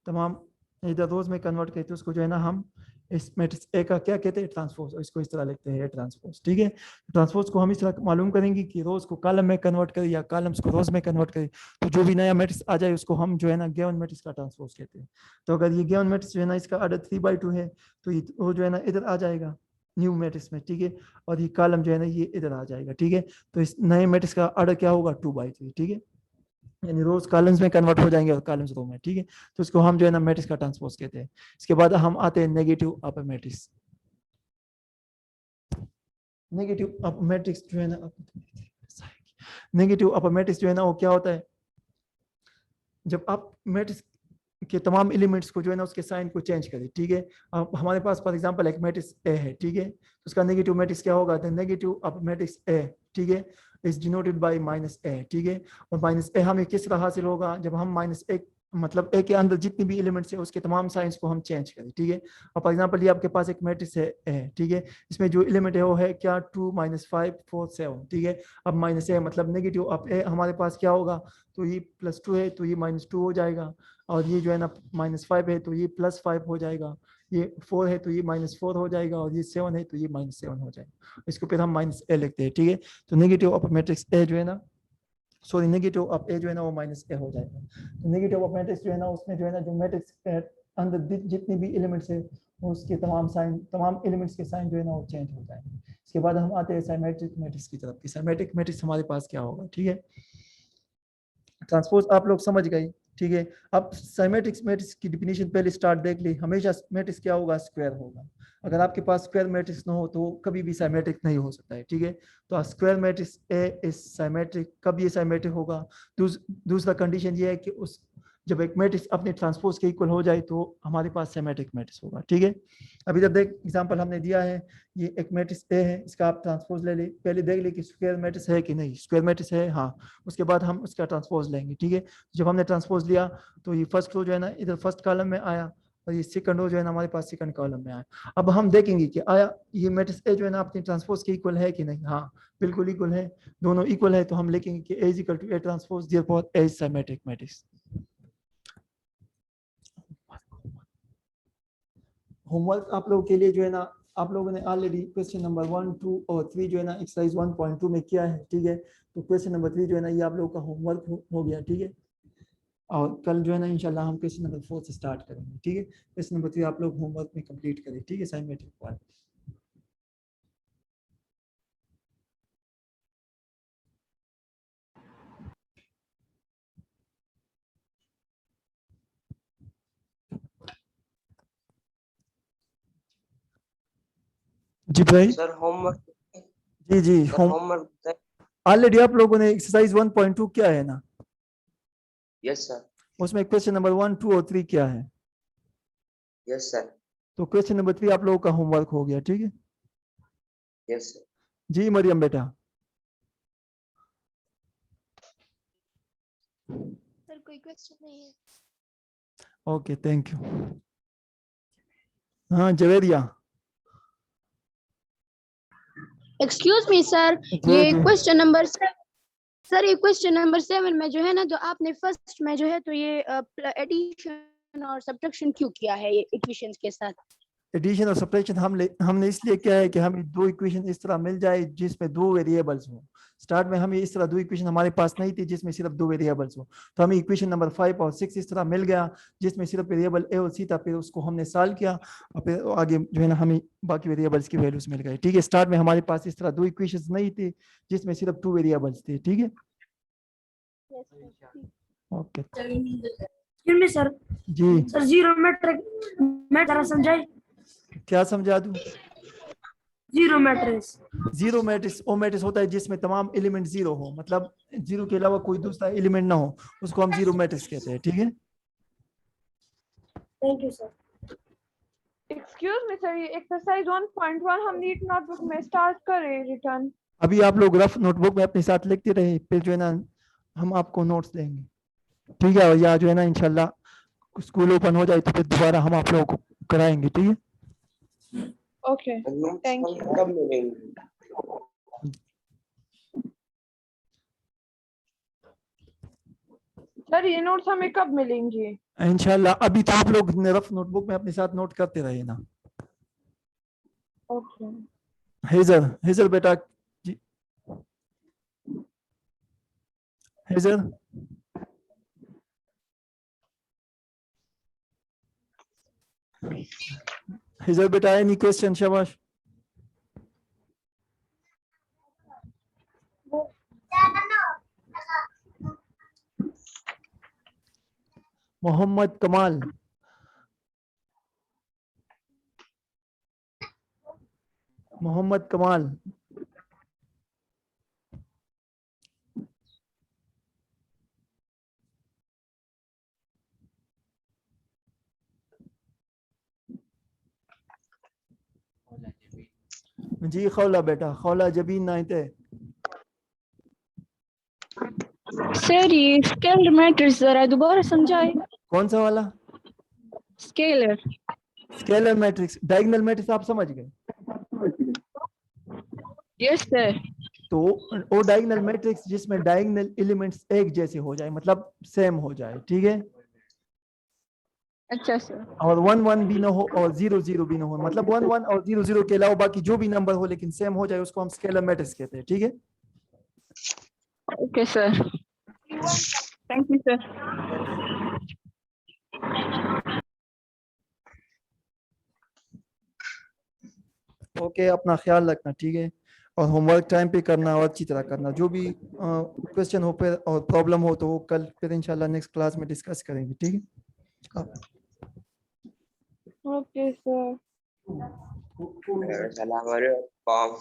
तमाम इधर रोज में कन्वर्ट करते हैं उसको जो है ना हम इस मैट्रिक्स ए का क्या कहते हैं ट्रांसपोज, और इसको इस तरह लिखते हैं ट्रांसपोज, ठीक है। ट्रांसपोज को हम इस तरह मालूम करेंगे कि रोज को कॉलम में कन्वर्ट करें या कॉलम्स को रोज में कन्वर्ट करें तो जो भी नया मैट्रिक्स आ जाए उसको हम जो है ना गिवन मैट्रिक्स का ट्रांसपोज कहते हैं। तो अगर ये गिवन मैट्रिक्स जो है ना इसका ऑर्डर 3/2 है तो ये वो जो है ना इधर आ जाएगा न्यू मैट्रिक्स में, ठीक है। और ये कॉलम जो है ना ये इधर आ जाएगा, ठीक है। तो इस नए मैट्रिक्स का ऑर्डर क्या होगा 2/3, ठीक है, यानी रोज कॉलम्स में कन्वर्ट हो जाएंगे और कॉलम्स रो में, ठीक है। तो इसको हम जो है ना मैट्रिक्स का ट्रांसपोज कहते हैं। इसके बाद हम आते हैं नेगेटिव अपर मैट्रिक्स। नेगेटिव अपर मैट्रिक्स जो है ना नेगेटिव अपर मैट्रिक्स जो है ना वो क्या होता है, जब आप मैट्रिक्स के तमाम एलिमेंट्स को जो है ना उसके साइन को चेंज करें, ठीक है। अब हमारे पास फॉर एग्जांपल एक मैट्रिक्स ए है, ठीक है, तो उसका नेगेटिव मैट्रिक्स क्या होगा, the negative upper matrix A, ठीक है, इज डिनोटेड बाय -a, ठीक है। और -a हमें किस तरह हासिल होगा, जब हम -a मतलब ए के अंदर जितनी भी एलिमेंट्स है उसके तमाम साइंस को हम चेंज करें, ठीक है। और फॉर एग्जांपल ये आपके पास एक मैट्रिक्स है ए, ठीक है, इसमें जो एलिमेंट है वो है क्या 2 -5 4 7, ठीक है। अब -a मतलब नेगेटिव अब ए हमारे पास क्या होगा, तो ये +2 है तो ये -2 हो जाएगा, और ये जो है ना -5 है तो ये +5 हो जाएगा, ये 4 है तो ये -4 हो जाएगा, और ये 7 है तो ये -7 हो जाएगा। इसको फिर हम -a लिखते हैं, ठीक है। तो नेगेटिव ऑफ मैट्रिक्स ए जो है ना, सॉरी नेगेटिव ऑफ ए जो है ना वो -a हो जाएगा। तो नेगेटिव ऑफ मैट्रिक्स जो है ना उसमें जो है ना जो मैट्रिक्स के अंदर जितनी भी एलिमेंट्स है उसके तमाम साइन तमाम एलिमेंट्स के साइन जो है ना वो चेंज हो जाएंगे। इसके बाद हम आते हैं साइमेट्रिक मैट्रिक्स की तरफ। साइमेट्रिक मैट्रिक्स हमारे पास क्या होगा, ठीक है। ट्रांसपोज आप लोग समझ गए, ठीक है। अब साइमेट्रिक मैट्रिक्स की डिफिनीशन पहले स्टार्ट देख ली, हमेशा मैट्रिक्स क्या होगा, स्क्वायर होगा। अगर आपके पास स्क्वायर मैट्रिक्स ना हो तो कभी भी साइमेट्रिक नहीं हो सकता है, ठीक है। तो square matrix A is symmetric, कब ये साइमेट्रिक होगा, दूसरा कंडीशन ये है कि उस जब एक मैट्रिक्स अपने ट्रांसपोज के इक्वल हो जाए तो हमारे पास सिमेट्रिक मैट्रिक्स होगा, ठीक है। अभी जब देख एग्जांपल हमने दिया है, ये एक मैट्रिक्स ए है, इसका आप ट्रांसपोज ले ले, पहले देख ले कि स्क्वायर मैट्रिक्स है कि नहीं, स्क्वायर मैट्रिक्स है हाँ, उसके बाद हम उसका ट्रांसपोज लेंगे, ठीक है। जब हमने ट्रांसपोज लिया तो ये फर्स्ट रो जो है ना इधर फर्स्ट कॉलम में आया और ये सेकंड रो जो है ना हमारे पास सेकंड कॉलम में आया। अब हम देखेंगे कि आया ये मैट्रिक्स ए जो है ना अपने ट्रांसपोज के इक्वल है कि नहीं, हाँ बिल्कुल इक्वल है, दोनों इक्वल है, तो हम लिखेंगे कि A is equal to A transpose therefore A is symmetric matrix. Homework आप लोगों के लिए जो है ना, आप लोगों ने ऑलरेडी क्वेश्चन नंबर 1, 2 और 3 जो है ना एक्सरसाइज 1.2 में किया है, ठीक है। तो क्वेश्चन नंबर 3 जो है ना ये आप लोगों का होमवर्क हो गया, ठीक है। और कल जो है ना इंशाल्लाह हम क्वेश्चन नंबर 4 से स्टार्ट करेंगे, ठीक है। क्वेश्चन नंबर 3 आप लोग होमवर्क में कंप्लीट करें, ठीक है, साइमेट्रिक वाला। जी भाई
सर होमवर्क,
जी जी
होमवर्क
ऑलरेडी आप लोगों ने एक्सरसाइज 1.2 किया है ना।
Yes sir.
उसमें क्वेश्चन नंबर 1, 2 और 3 क्या है।
Yes sir.
तो क्वेश्चन नंबर 3 आप लोगों का होमवर्क हो गया, ठीक है।
Yes sir.
जी मरियम बेटा।
सर कोई क्वेश्चन नहीं है।
Okay thank you. हाँ जवेरिया।
एक्सक्यूज मी सर, ये क्वेश्चन नंबर सर ये क्वेश्चन नंबर 7 में जो है ना, जो आपने फर्स्ट में जो है तो ये एडिशन और सब्ट्रैक्शन क्यों किया है ये इक्वेशंस के साथ।
एडिशन और सब्ट्रैक्शन हमने इसलिए किया है कि हमें दो इक्वेशन इस तरह मिल जाए जिसमें दो वेरिएबल्स हो। स्टार्ट में हमें इस तरह दो इक्वेशन हमारे पास नहीं थी जिसमें सिर्फ दो वेरिएबल्स हो, तो हमें इक्वेशन नंबर 5 और 6 इस तरह मिल गया जिसमें सिर्फ वेरिएबल ए और सी था। फिर उसको हमने सॉल्व किया और फिर आगे जो है ना हमें बाकी वेरिएबल्स की वैल्यूज मिल गई। ठीक है, स्टार्ट में हमारे पास इस तरह दो इक्वेशंस नहीं थे जिसमें सिर्फ टू वेरिएबल्स थे। ठीक है, ओके
Excuse me, sir.
जी।
Sir, zero metric. मैं जरा समझाई.
क्या समझा दूं?
Zero matrix.
जीरो मैट्रिक्स वो मैट्रिक्स होता है जिसमें तमाम एलिमेंट जीरो हो, मतलब जीरो के अलावा कोई दूसरा एलिमेंट ना हो, उसको हम जीरो मैट्रिक्स कहते हैं। ठीक है,
Thank you, sir.
Excuse me sir, ये एक्सरसाइज 1.1 हम नीट नोटबुक में स्टार्ट करें रिटर्न।
अभी आप लोग रफ नोटबुक में अपने साथ लिखते रहे, फिर जो है ना हम आपको नोट्स देंगे। ठीक है, या जो है ना इंशाल्लाह स्कूल ओपन हो जाए तो फिर दोबारा हम आप लोगों को कराएंगे। ठीक है,
ओके थैंक यू।
कब मिलेंगे?
सर ये नोट्स हमें कब मिलेंगे?
इंशाल्लाह अभी तो आप लोग रफ नोटबुक में अपने साथ नोट करते रहे ना।
ओके
हेजल बेटा जी, हेजल हेजल बेटा, एनी क्वेश्चन? शाबाश। मोहम्मद कमाल, मोहम्मद कमाल, जी। खौला बेटा, खौला जबीन नाइट है।
सर ये स्केलर मैट्रिक्स जरा दोबारा समझाए।
कौन सा वाला?
Scalar.
Scalar matrix, diagonal matrix आप समझ गए?
Yes sir.
तो वो डायगोनल मैट्रिक्स जिसमें डायगोनल एलिमेंट्स एक जैसे हो जाए, मतलब सेम हो जाए। ठीक है,
अच्छा सर।
और 1 1 भी ना हो और 0 0 भी ना हो, मतलब 1 1 और 0 0 के अलावा बाकी जो भी नंबर हो लेकिन सेम हो जाए, उसको हम स्केलर मैट्रिक्स कहते हैं। ठीक है,
okay sir, thank you sir.
Okay, अपना ख्याल रखना। ठीक है, और होमवर्क टाइम पे करना और अच्छी तरह करना। जो भी क्वेश्चन हो फिर और प्रॉब्लम हो तो वो कल फिर इंशाल्लाह नेक्स्ट क्लास में डिस्कस करेंगे। ठीक है,
ओके सर।
Salam alaikum.